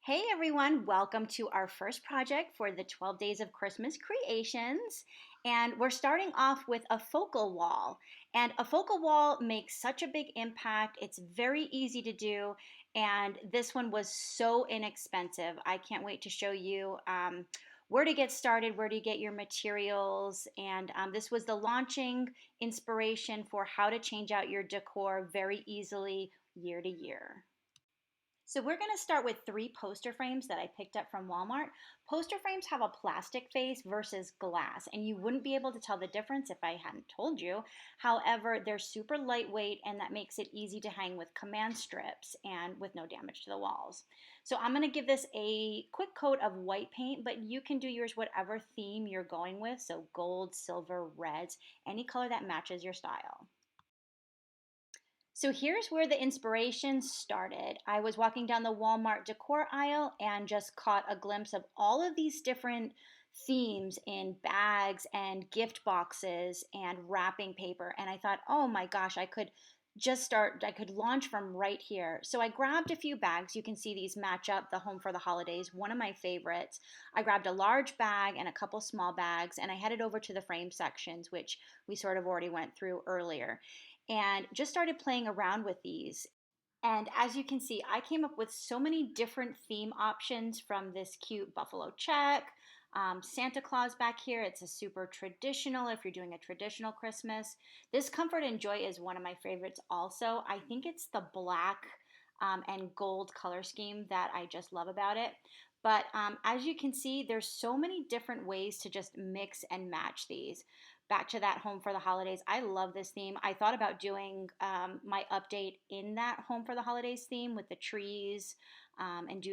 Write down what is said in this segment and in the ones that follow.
Hey everyone, welcome to our first project for the 12 Days of Christmas Creations. And we're starting off with a focal wall. And a focal wall makes such a big impact. It's very easy to do. And this one was so inexpensive. I can't wait to show you where to get started, where to get your materials. And this was the launching inspiration for how to change out your decor very easily year to year. So we're going to start with 3 poster frames that I picked up from Walmart. Poster frames have a plastic face versus glass, and you wouldn't be able to tell the difference if I hadn't told you. However, they're super lightweight, and that makes it easy to hang with command strips and with no damage to the walls. So I'm going to give this a quick coat of white paint, but you can do yours whatever theme you're going with. So gold, silver, reds, any color that matches your style. So here's where the inspiration started. I was walking down the Walmart decor aisle and just caught a glimpse of all of these different themes in bags and gift boxes and wrapping paper. And I thought, oh my gosh, I could launch from right here. So I grabbed a few bags. You can see these match up, the Home for the Holidays, one of my favorites. I grabbed a large bag and a couple small bags, and I headed over to the frame sections, which we sort of already went through earlier, and just started playing around with these. And as you can see, I came up with so many different theme options, from this cute buffalo check, Santa Claus back here. It's a super traditional if you're doing a traditional Christmas. This Comfort and Joy is one of my favorites also. I think it's the black and gold color scheme that I just love about it. But as you can see, there's so many different ways to just mix and match these. Back to that Home for the Holidays. I love this theme. I thought about doing my update in that Home for the Holidays theme with the trees, and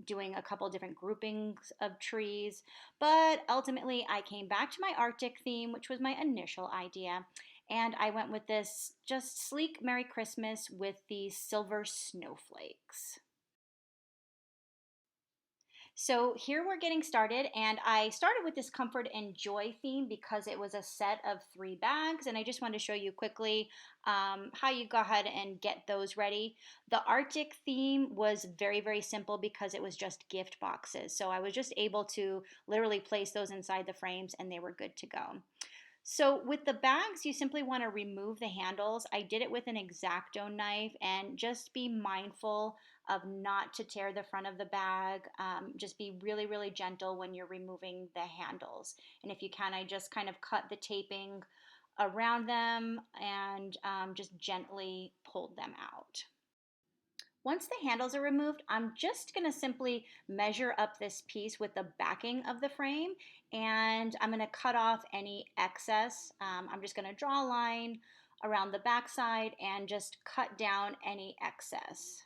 doing a couple different groupings of trees. But ultimately, I came back to my Arctic theme, which was my initial idea. And I went with this just sleek Merry Christmas with these silver snowflakes. So here we're getting started, and I started with this Comfort and Joy theme because it was a set of 3 bags, and I just wanted to show you quickly how you go ahead and get those ready. The Arctic theme was very, very simple because it was just gift boxes, so I was just able to literally place those inside the frames and they were good to go. So with the bags, you simply want to remove the handles. I did it with an X-Acto knife, and just be mindful of not to tear the front of the bag. Just be really, really gentle when you're removing the handles. And if you can, I just kind of cut the taping around them and just gently pulled them out. Once the handles are removed, I'm just going to simply measure up this piece with the backing of the frame, and I'm going to cut off any excess. I'm just going to draw a line around the back side and just cut down any excess.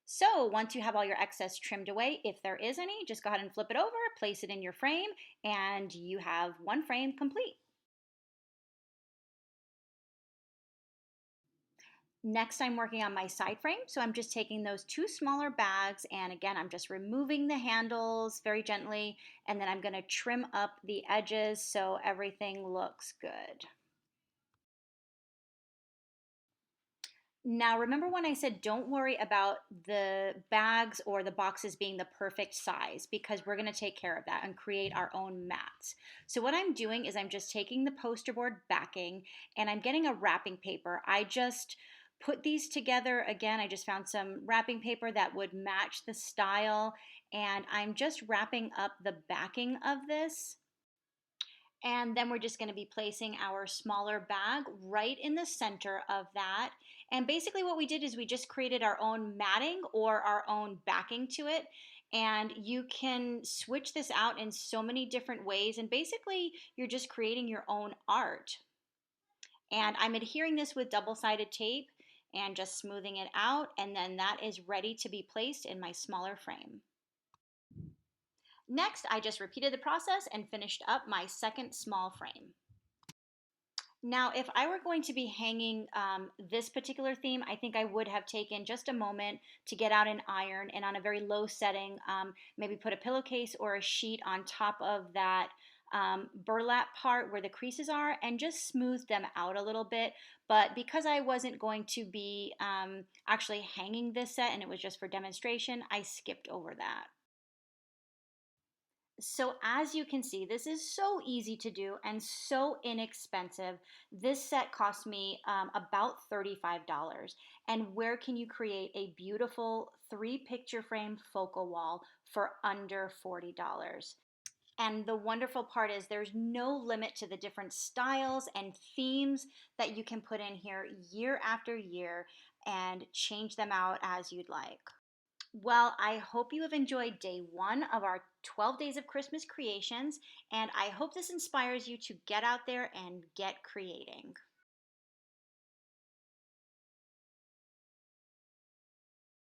So once you have all your excess trimmed away, if there is any, just go ahead and flip it over, place it in your frame, and you have one frame complete. Next, I'm working on my side frame. So I'm just taking those 2 smaller bags, and again, I'm just removing the handles very gently, and then I'm going to trim up the edges so everything looks good. Now, remember when I said don't worry about the bags or the boxes being the perfect size, because we're going to take care of that and create our own mats. So what I'm doing is I'm just taking the poster board backing and I'm getting a wrapping paper. I just put these together. Again, I just found some wrapping paper that would match the style, and I'm just wrapping up the backing of this. And then we're just going to be placing our smaller bag right in the center of that. And basically what we did is we just created our own matting or our own backing to it. And you can switch this out in so many different ways. And basically you're just creating your own art. And I'm adhering this with double-sided tape and just smoothing it out. And then that is ready to be placed in my smaller frame. Next, I just repeated the process and finished up my second small frame. Now, if I were going to be hanging this particular theme, I think I would have taken just a moment to get out an iron, and on a very low setting, maybe put a pillowcase or a sheet on top of that burlap part where the creases are and just smoothed them out a little bit. But because I wasn't going to be actually hanging this set and it was just for demonstration, I skipped over that. So as you can see, this is so easy to do and so inexpensive. This set cost me about $35. And where can you create a beautiful 3 picture frame focal wall for under $40? And the wonderful part is there's no limit to the different styles and themes that you can put in here year after year and change them out as you'd like. Well, I hope you have enjoyed day 1 of our 12 Days of Christmas creations, and I hope this inspires you to get out there and get creating.